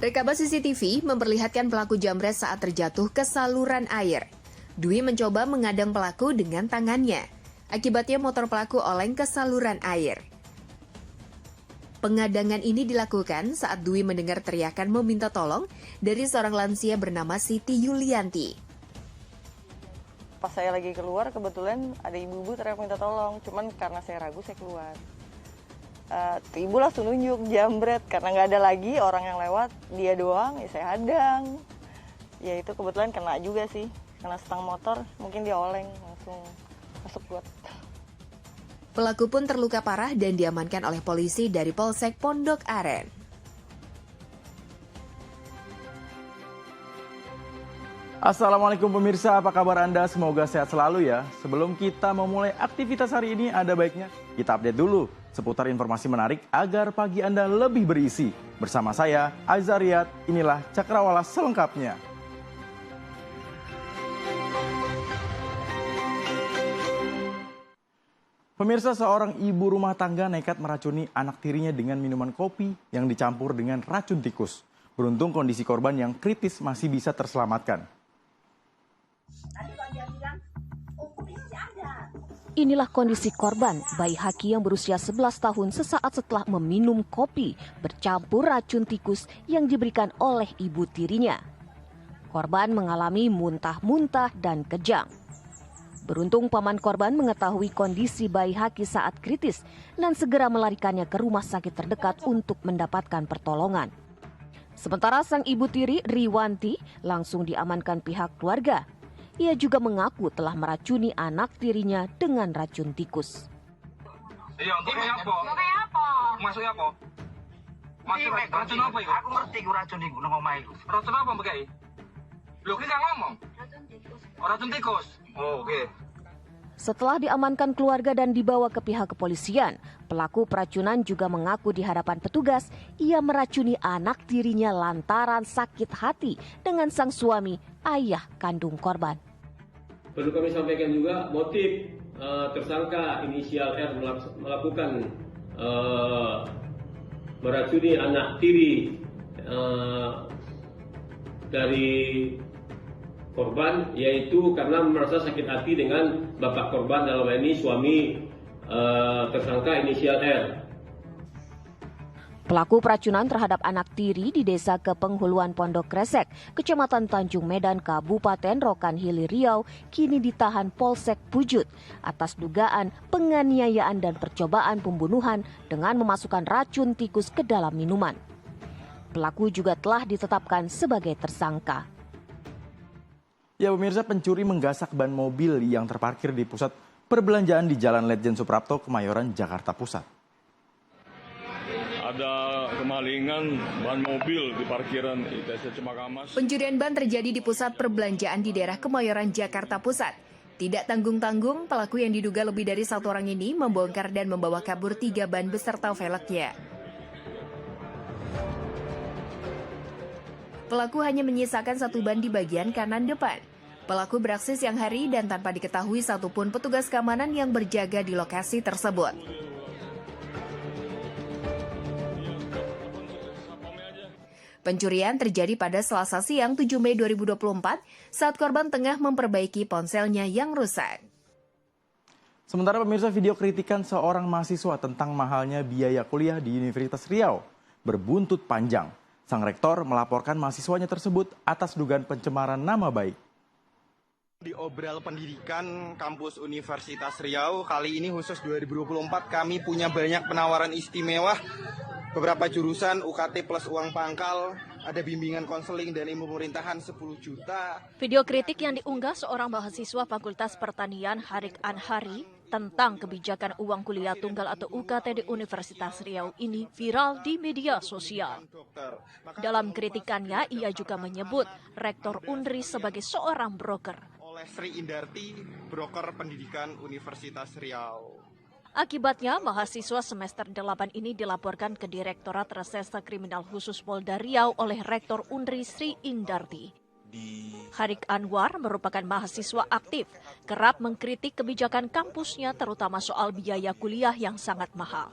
Rekaman CCTV memperlihatkan pelaku jambret saat terjatuh ke saluran air. Dwi mencoba mengadang pelaku dengan tangannya. Akibatnya motor pelaku oleng ke saluran air. Pengadangan ini dilakukan saat Dwi mendengar teriakan meminta tolong dari seorang lansia bernama Siti Yulianti. Pas saya lagi keluar, kebetulan ada ibu-ibu teriak minta tolong. Cuman karena saya ragu, saya keluar. Ibu langsung nunjuk jambret, karena nggak ada lagi orang yang lewat, dia doang, ya saya hadang. Ya itu kebetulan kena juga sih, kena stang motor, mungkin dia oleng, langsung masuk got. Pelaku pun terluka parah dan diamankan oleh polisi dari Polsek Pondok Aren. Assalamualaikum pemirsa, apa kabar Anda? Semoga sehat selalu ya. Sebelum kita memulai aktivitas hari ini, ada baiknya kita update dulu seputar informasi menarik agar pagi Anda lebih berisi. Bersama saya, Azariat, inilah Cakrawala selengkapnya. Pemirsa, seorang ibu rumah tangga nekat meracuni anak tirinya dengan minuman kopi yang dicampur dengan racun tikus. Beruntung kondisi korban yang kritis masih bisa terselamatkan. Inilah kondisi korban, bayi Haki yang berusia 11 tahun sesaat setelah meminum kopi bercampur racun tikus yang diberikan oleh ibu tirinya. Korban mengalami muntah-muntah dan kejang. Beruntung paman korban mengetahui kondisi bayi Haki saat kritis dan segera melarikannya ke rumah sakit terdekat untuk mendapatkan pertolongan. Sementara sang ibu tiri, Riwanti, langsung diamankan pihak keluarga. Ia juga mengaku telah meracuni anak tirinya dengan racun tikus. Iya, untuknya apa? Masuknya apa? Masuk racun apa itu? Aku ngerti racun iku nang omah iku. Racun apa mbak? Lho, ki gak ngomong. Racun tikus. Oh, racun tikus. Oh, oke. Setelah diamankan keluarga dan dibawa ke pihak kepolisian, pelaku peracunan juga mengaku di hadapan petugas ia meracuni anak tirinya lantaran sakit hati dengan sang suami, ayah kandung korban. Perlu kami sampaikan juga motif tersangka inisial R melakukan meracuni anak tiri dari korban, yaitu karena merasa sakit hati dengan bapak korban, dalam ini suami tersangka inisial R. Pelaku peracunan terhadap anak tiri di Desa Kepenghuluan Pondok Kresek, Kecamatan Tanjung Medan, Kabupaten Rokan Hilir Riau, kini ditahan Polsek Pujut atas dugaan penganiayaan dan percobaan pembunuhan dengan memasukkan racun tikus ke dalam minuman. Pelaku juga telah ditetapkan sebagai tersangka. Ya pemirsa, pencuri menggasak ban mobil yang terparkir di pusat perbelanjaan di Jalan Letjen Suprapto, Kemayoran, Jakarta Pusat. Ada kemalingan ban mobil di parkiran ITC Cemakamas. Pencurian ban terjadi di pusat perbelanjaan di daerah Kemayoran, Jakarta Pusat. Tidak tanggung-tanggung, pelaku yang diduga lebih dari satu orang ini membongkar dan membawa kabur 3 ban beserta velgnya. Pelaku hanya menyisakan 1 ban di bagian kanan depan. Pelaku beraksi siang hari dan tanpa diketahui satupun petugas keamanan yang berjaga di lokasi tersebut. Pencurian terjadi pada Selasa siang 7 Mei 2024 saat korban tengah memperbaiki ponselnya yang rusak. Sementara pemirsa, video kritikan seorang mahasiswa tentang mahalnya biaya kuliah di Universitas Riau berbuntut panjang. Sang rektor melaporkan mahasiswanya tersebut atas dugaan pencemaran nama baik. Di Obral Pendidikan Kampus Universitas Riau kali ini khusus 2024 kami punya banyak penawaran istimewa. Beberapa jurusan UKT plus uang pangkal, ada bimbingan konseling dan ilmu pemerintahan 10 juta. Video kritik yang diunggah seorang mahasiswa Fakultas Pertanian Harik Anhari tentang kebijakan uang kuliah tunggal atau UKT di Universitas Riau ini viral di media sosial. Dalam kritikannya, ia juga menyebut Rektor Unri sebagai seorang broker. Oleh Sri Indarti, broker pendidikan Universitas Riau. Akibatnya, mahasiswa semester 8 ini dilaporkan ke Direktorat Reserse Kriminal Khusus Polda Riau oleh Rektor Unri Sri Indarti. Harik Anwar merupakan mahasiswa aktif, kerap mengkritik kebijakan kampusnya terutama soal biaya kuliah yang sangat mahal.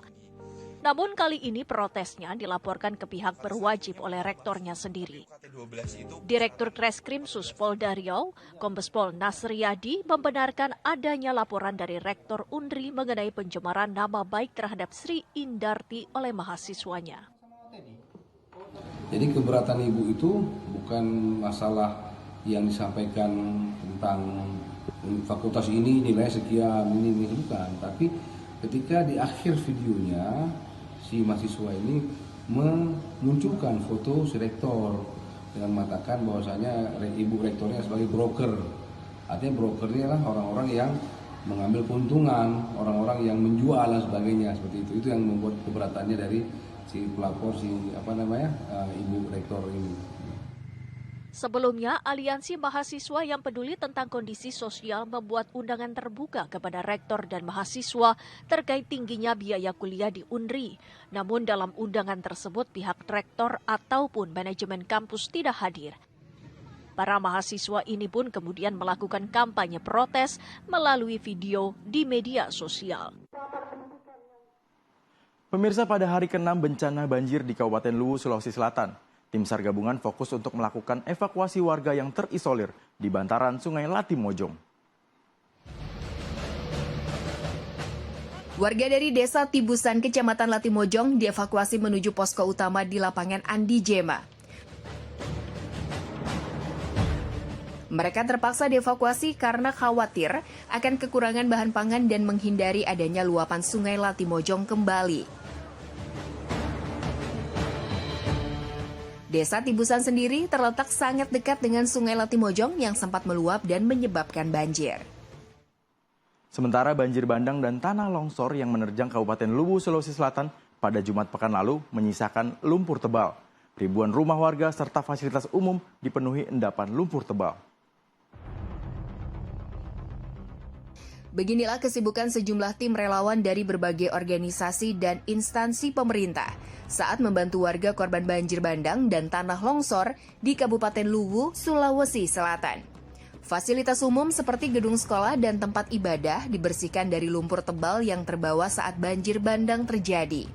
Namun kali ini protesnya dilaporkan ke pihak berwajib oleh rektornya sendiri. Direktur Treskrim Suspolda Riau, Kombes Pol Nasriyadi, membenarkan adanya laporan dari Rektor Unri mengenai pencemaran nama baik terhadap Sri Indarti oleh mahasiswanya. Jadi keberatan ibu itu bukan masalah yang disampaikan tentang fakultas ini nilai sekian, ini bukan. Tapi ketika di akhir videonya si mahasiswa ini memunculkan foto si rektor dengan mengatakan bahwasanya ibu rektornya sebagai broker. Artinya brokernya adalah orang-orang yang mengambil keuntungan, orang-orang yang menjual dan sebagainya seperti itu. Itu yang membuat keberatannya dari si pelapor, ibu rektor ini. Sebelumnya, Aliansi Mahasiswa yang Peduli tentang Kondisi Sosial membuat undangan terbuka kepada rektor dan mahasiswa terkait tingginya biaya kuliah di Unri. Namun dalam undangan tersebut pihak rektor ataupun manajemen kampus tidak hadir. Para mahasiswa ini pun kemudian melakukan kampanye protes melalui video di media sosial. Pemirsa, pada hari ke-6 bencana banjir di Kabupaten Luwu, Sulawesi Selatan, tim SAR gabungan fokus untuk melakukan evakuasi warga yang terisolir di bantaran Sungai Latimojong. Warga dari Desa Tibusan, Kecamatan Latimojong dievakuasi menuju posko utama di lapangan Andi Jema. Mereka terpaksa dievakuasi karena khawatir akan kekurangan bahan pangan dan menghindari adanya luapan Sungai Latimojong kembali. Desa Tibusan sendiri terletak sangat dekat dengan Sungai Latimojong yang sempat meluap dan menyebabkan banjir. Sementara banjir bandang dan tanah longsor yang menerjang Kabupaten Luwu, Sulawesi Selatan pada Jumat pekan lalu menyisakan lumpur tebal. Ribuan rumah warga serta fasilitas umum dipenuhi endapan lumpur tebal. Beginilah kesibukan sejumlah tim relawan dari berbagai organisasi dan instansi pemerintah saat membantu warga korban banjir bandang dan tanah longsor di Kabupaten Luwu, Sulawesi Selatan. Fasilitas umum seperti gedung sekolah dan tempat ibadah dibersihkan dari lumpur tebal yang terbawa saat banjir bandang terjadi.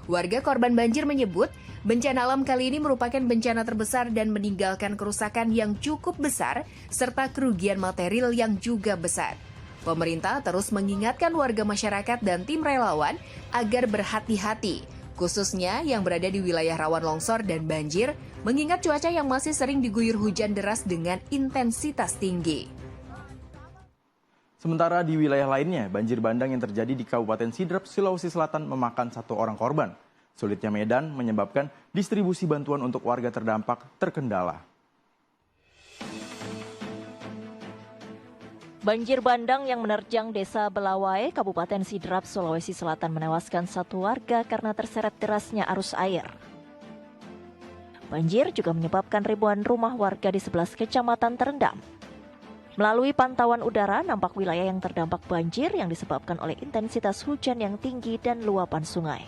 Warga korban banjir menyebut bencana alam kali ini merupakan bencana terbesar dan meninggalkan kerusakan yang cukup besar serta kerugian material yang juga besar. Pemerintah terus mengingatkan warga masyarakat dan tim relawan agar berhati-hati, khususnya yang berada di wilayah rawan longsor dan banjir, mengingat cuaca yang masih sering diguyur hujan deras dengan intensitas tinggi. Sementara di wilayah lainnya, banjir bandang yang terjadi di Kabupaten Sidrap, Sulawesi Selatan memakan 1 orang korban. Sulitnya medan menyebabkan distribusi bantuan untuk warga terdampak terkendala. Banjir bandang yang menerjang Desa Belawai, Kabupaten Sidrap, Sulawesi Selatan menewaskan 1 warga karena terseret derasnya arus air. Banjir juga menyebabkan ribuan rumah warga di 11 kecamatan terendam. Melalui pantauan udara, nampak wilayah yang terdampak banjir yang disebabkan oleh intensitas hujan yang tinggi dan luapan sungai.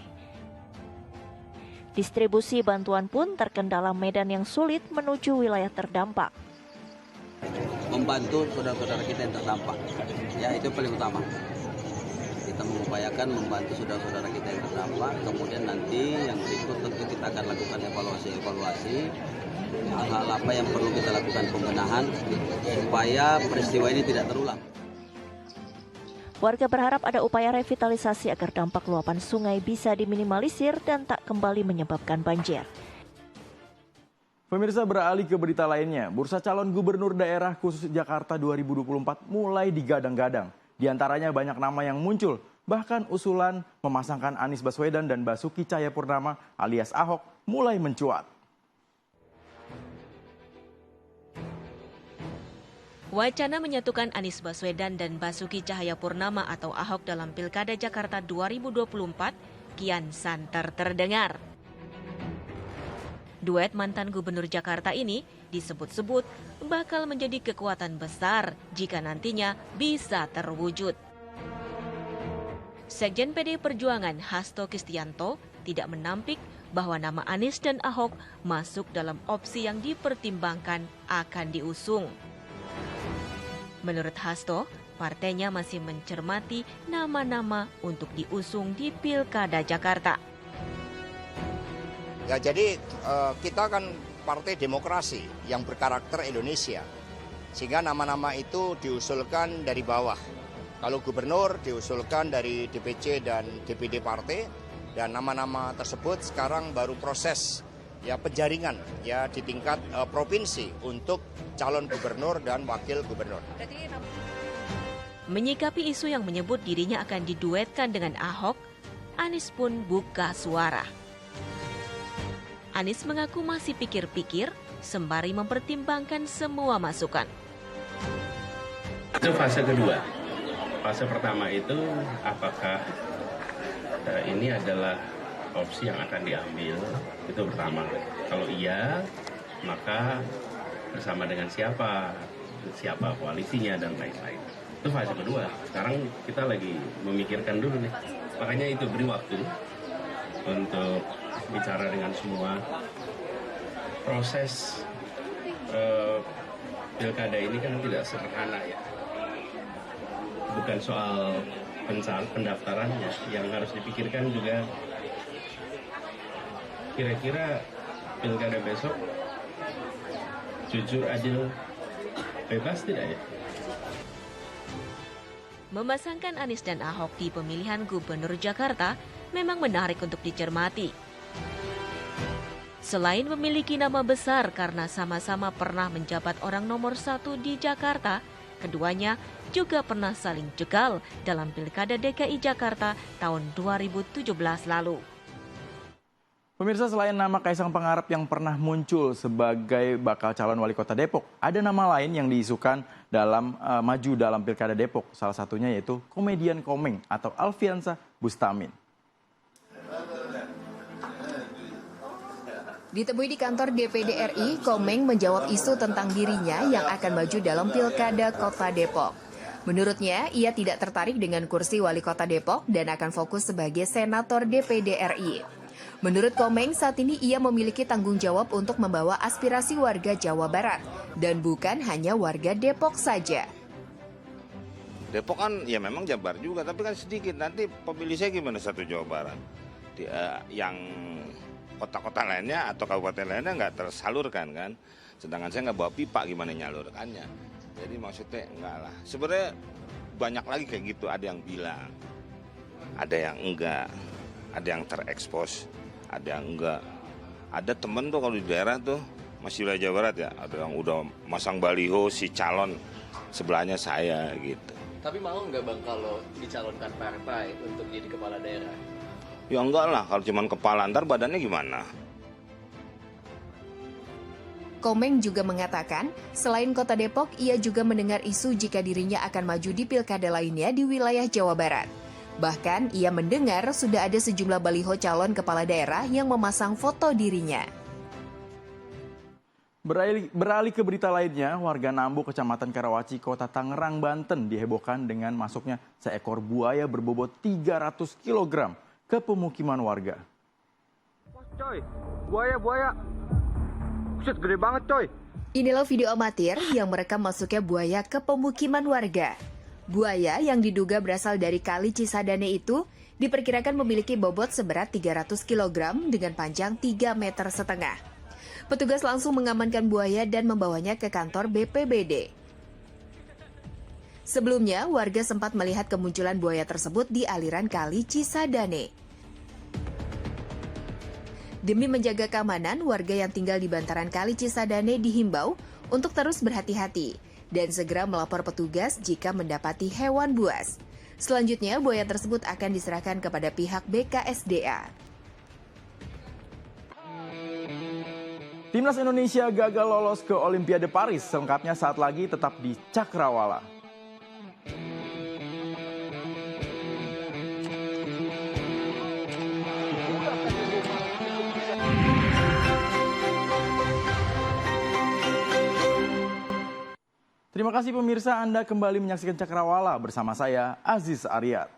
Distribusi bantuan pun terkendala medan yang sulit menuju wilayah terdampak. Membantu saudara-saudara kita yang terdampak, ya itu paling utama. Kita mengupayakan membantu saudara-saudara kita yang terdampak, kemudian nanti yang berikut tentu kita akan lakukan evaluasi hal-hal apa yang perlu kita lakukan pembenahan supaya peristiwa ini tidak terulang. Warga berharap ada upaya revitalisasi agar dampak luapan sungai bisa diminimalisir dan tak kembali menyebabkan banjir. Pemirsa, beralih ke berita lainnya, bursa calon gubernur daerah khusus Jakarta 2024 mulai digadang-gadang. Di antaranya banyak nama yang muncul, bahkan usulan memasangkan Anies Baswedan dan Basuki Cahayapurnama alias Ahok mulai mencuat. Wacana menyatukan Anies Baswedan dan Basuki Cahayapurnama atau Ahok dalam Pilkada Jakarta 2024 kian santer terdengar. Duet mantan gubernur Jakarta ini disebut-sebut bakal menjadi kekuatan besar jika nantinya bisa terwujud. Sekjen PD Perjuangan Hasto Kristianto tidak menampik bahwa nama Anies dan Ahok masuk dalam opsi yang dipertimbangkan akan diusung. Menurut Hasto, partainya masih mencermati nama-nama untuk diusung di Pilkada Jakarta. Ya jadi kita kan partai demokrasi yang berkarakter Indonesia. Sehingga nama-nama itu diusulkan dari bawah. Kalau gubernur diusulkan dari DPC dan DPD partai, dan nama-nama tersebut sekarang baru proses ya penjaringan ya di tingkat provinsi untuk calon gubernur dan wakil gubernur. Menyikapi isu yang menyebut dirinya akan diduetkan dengan Ahok, Anies pun buka suara. Anies mengaku masih pikir-pikir sembari mempertimbangkan semua masukan. Itu fase kedua. Fase pertama itu apakah ini adalah opsi yang akan diambil, itu pertama. Kalau iya, maka bersama dengan siapa koalisinya dan lain-lain. Itu fase kedua. Sekarang kita lagi memikirkan dulu nih. Makanya itu beri waktu untuk bicara dengan semua. Proses pilkada ini kan tidak sederhana ya. Bukan soal pendaftarannya, yang harus dipikirkan juga kira-kira pilkada besok jujur, adil, bebas tidak ya? Memasangkan Anies dan Ahok di pemilihan Gubernur Jakarta memang menarik untuk dicermati. Selain memiliki nama besar karena sama-sama pernah menjabat orang nomor 1 di Jakarta, keduanya juga pernah saling jegal dalam Pilkada DKI Jakarta tahun 2017 lalu. Pemirsa, selain nama Kaisang Pangarep yang pernah muncul sebagai bakal calon wali kota Depok, ada nama lain yang diisukan dalam maju dalam Pilkada Depok. Salah satunya yaitu komedian Komeng atau Alfiansa Bustamin. Ditemui di kantor DPD RI, Komeng menjawab isu tentang dirinya yang akan maju dalam Pilkada Kota Depok. Menurutnya, ia tidak tertarik dengan kursi wali kota Depok dan akan fokus sebagai senator DPD RI. Menurut Komeng, saat ini ia memiliki tanggung jawab untuk membawa aspirasi warga Jawa Barat dan bukan hanya warga Depok saja. Depok kan ya memang Jabar juga, tapi kan sedikit. Nanti pemilih saya gimana satu Jawa Barat? Yang kota-kota lainnya atau kabupaten lainnya nggak tersalurkan kan. Sedangkan saya nggak bawa pipa, gimana nyalurkannya. Jadi maksudnya enggak lah. Sebenarnya banyak lagi kayak gitu, ada yang bilang. Ada yang enggak. Ada yang terekspos, ada yang enggak. Ada temen tuh kalau di daerah tuh, masih wilayah Jawa Barat ya, ada yang udah masang baliho si calon sebelahnya saya gitu. Tapi mau nggak Bang kalau dicalonkan partai untuk jadi kepala daerah? Ya enggak lah, kalau cuma kepala, ntar badannya gimana? Komeng juga mengatakan, selain kota Depok, ia juga mendengar isu jika dirinya akan maju di pilkada lainnya di wilayah Jawa Barat. Bahkan, ia mendengar sudah ada sejumlah baliho calon kepala daerah yang memasang foto dirinya. Beralih ke berita lainnya, warga Nambo, Kecamatan Karawaci, Kota Tangerang, Banten dihebohkan dengan masuknya seekor buaya berbobot 300 kg ke pemukiman warga. Coy, buaya. Buset, gede banget coy. Inilah video amatir yang merekam masuknya buaya ke pemukiman warga. Buaya yang diduga berasal dari Kali Cisadane itu diperkirakan memiliki bobot seberat 300 kg dengan panjang 3,5 meter. Petugas langsung mengamankan buaya dan membawanya ke kantor BPBD. Sebelumnya, warga sempat melihat kemunculan buaya tersebut di aliran Kali Cisadane. Demi menjaga keamanan, warga yang tinggal di bantaran Kali Cisadane dihimbau untuk terus berhati-hati dan segera melapor petugas jika mendapati hewan buas. Selanjutnya, buaya tersebut akan diserahkan kepada pihak BKSDA. Timnas Indonesia gagal lolos ke Olimpiade Paris, selengkapnya saat lagi tetap di Cakrawala. Terima kasih pemirsa, Anda kembali menyaksikan Cakrawala bersama saya, Aziz Aryat.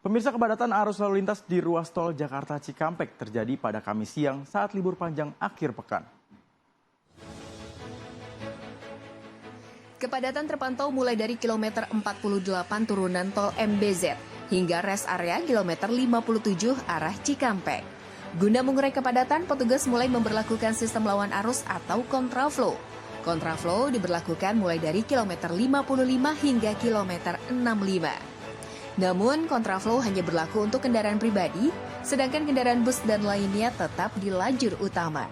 Pemirsa, kepadatan arus lalu lintas di ruas tol Jakarta Cikampek terjadi pada Kamis siang saat libur panjang akhir pekan. Kepadatan terpantau mulai dari kilometer 48 turunan tol MBZ hingga rest area kilometer 57 arah Cikampek. Guna mengurai kepadatan, petugas mulai memberlakukan sistem lawan arus atau kontraflow. Kontraflow diberlakukan mulai dari kilometer 55 hingga kilometer 65. Namun, kontraflow hanya berlaku untuk kendaraan pribadi, sedangkan kendaraan bus dan lainnya tetap di lajur utama.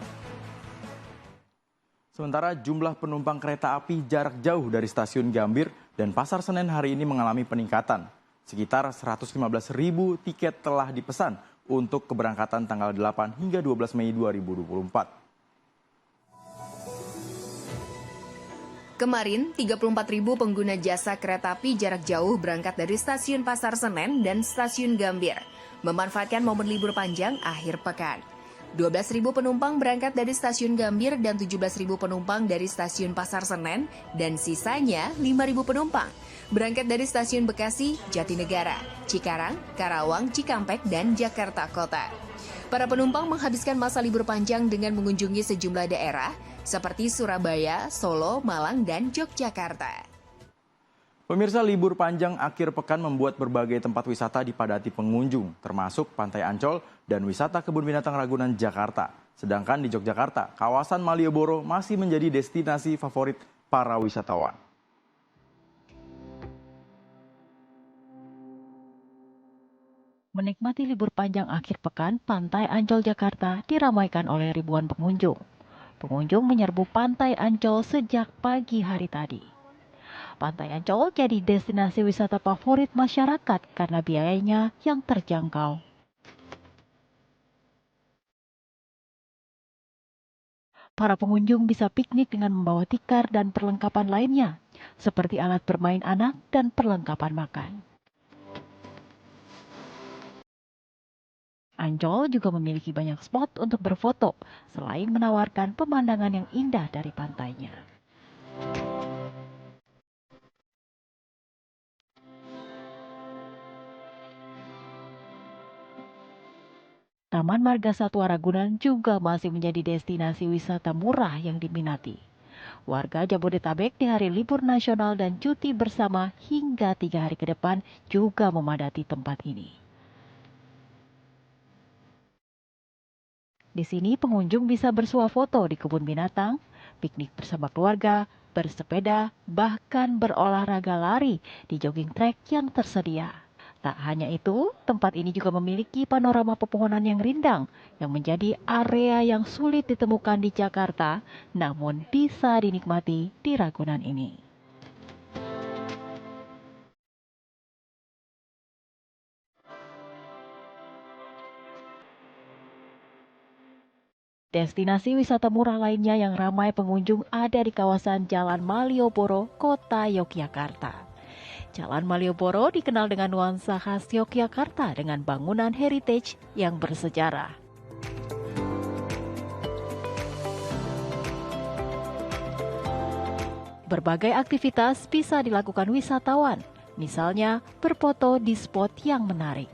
Sementara jumlah penumpang kereta api jarak jauh dari stasiun Gambir dan Pasar Senen hari ini mengalami peningkatan. Sekitar 115.000 tiket telah dipesan untuk keberangkatan tanggal 8 hingga 12 Mei 2024. Kemarin, 34.000 pengguna jasa kereta api jarak jauh berangkat dari stasiun Pasar Senen dan stasiun Gambir, memanfaatkan momen libur panjang akhir pekan. 12.000 penumpang berangkat dari stasiun Gambir dan 17.000 penumpang dari stasiun Pasar Senen, dan sisanya 5.000 penumpang berangkat dari stasiun Bekasi, Jatinegara, Cikarang, Karawang, Cikampek, dan Jakarta Kota. Para penumpang menghabiskan masa libur panjang dengan mengunjungi sejumlah daerah seperti Surabaya, Solo, Malang, dan Yogyakarta. Pemirsa, libur panjang akhir pekan membuat berbagai tempat wisata dipadati pengunjung, termasuk Pantai Ancol dan wisata Kebun Binatang Ragunan, Jakarta. Sedangkan di Yogyakarta, kawasan Malioboro masih menjadi destinasi favorit para wisatawan. Menikmati libur panjang akhir pekan, Pantai Ancol Jakarta diramaikan oleh ribuan pengunjung. Pengunjung menyerbu Pantai Ancol sejak pagi hari tadi. Pantai Ancol jadi destinasi wisata favorit masyarakat karena biayanya yang terjangkau. Para pengunjung bisa piknik dengan membawa tikar dan perlengkapan lainnya, seperti alat bermain anak dan perlengkapan makan. Ancol juga memiliki banyak spot untuk berfoto, selain menawarkan pemandangan yang indah dari pantainya. Taman Marga Satwa Ragunan juga masih menjadi destinasi wisata murah yang diminati. Warga Jabodetabek di hari libur nasional dan cuti bersama hingga 3 hari ke depan juga memadati tempat ini. Di sini pengunjung bisa bersuah foto di kebun binatang, piknik bersama keluarga, bersepeda, bahkan berolahraga lari di jogging track yang tersedia. Tak hanya itu, tempat ini juga memiliki panorama pepohonan yang rindang yang menjadi area yang sulit ditemukan di Jakarta, namun bisa dinikmati di Ragunan ini. Destinasi wisata murah lainnya yang ramai pengunjung ada di kawasan Jalan Malioboro, Kota Yogyakarta. Jalan Malioboro dikenal dengan nuansa khas Yogyakarta dengan bangunan heritage yang bersejarah. Berbagai aktivitas bisa dilakukan wisatawan, misalnya berfoto di spot yang menarik,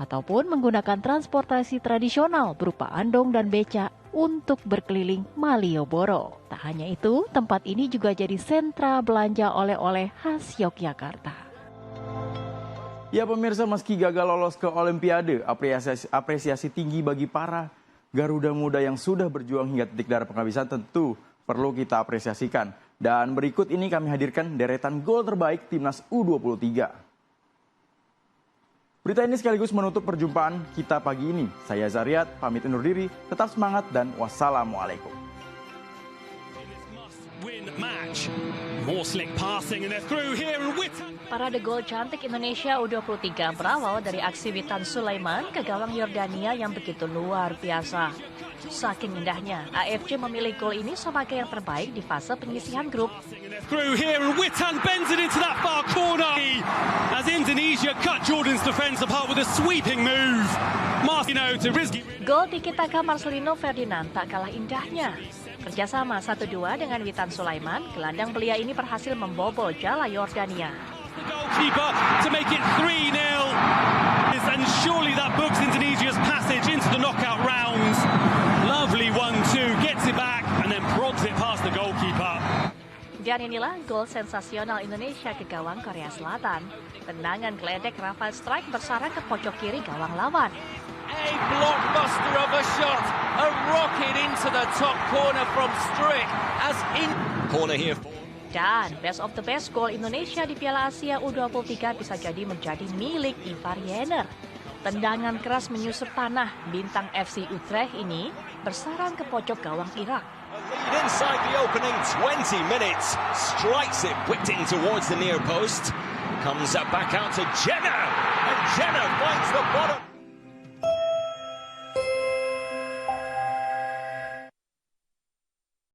ataupun menggunakan transportasi tradisional berupa andong dan becak untuk berkeliling Malioboro. Tak hanya itu, tempat ini juga jadi sentra belanja oleh-oleh khas Yogyakarta. Ya pemirsa, meski gagal lolos ke Olimpiade, apresiasi tinggi bagi para Garuda Muda yang sudah berjuang hingga titik darah penghabisan tentu perlu kita apresiasikan. Dan berikut ini kami hadirkan deretan gol terbaik Timnas U23. Berita ini sekaligus menutup perjumpaan kita pagi ini. Saya Zariat, pamit undur diri, tetap semangat dan wassalamualaikum. Parade gol cantik Indonesia U23 berawal dari aksi Witan Sulaiman ke gawang Yordania yang begitu luar biasa. Saking indahnya, AFC memilih gol ini sebagai yang terbaik di fase penyisihan grup. Through here and Witan bends it into that far corner as Indonesia cut Jordan's defense apart with a sweeping move. Marcelino to Rizky. Gol Tiki-taka Marcelino Ferdinand tak kalah indahnya. Kerjasama 1-2 dengan Witan Sulaiman, gelandang belia ini berhasil membobol jala Yordania. The goalkeeper to make it 3-0. And surely that books Indonesia's passage into the knockout rounds. Lovely 1-2, gets it back and then prods it past the goalkeeper. Di Dan inilah gol sensasional Indonesia ke gawang Korea Selatan. Tendangan geledek Rafael Strijk bersarang ke pojok kiri gawang lawan. A blockbuster of a shot, a rocket into the top corner from Strijk as in corner here. Dan best of the best gol Indonesia di Piala Asia U23 bisa jadi menjadi milik Ivar Jenner. Tendangan keras menyusur tanah bintang FC Utrecht ini bersarang ke pojok gawang Irak. Inside the opening 20 minutes, strikes it, whipped in towards the near post, comes back out to Jenner, and Jenner finds the bottom.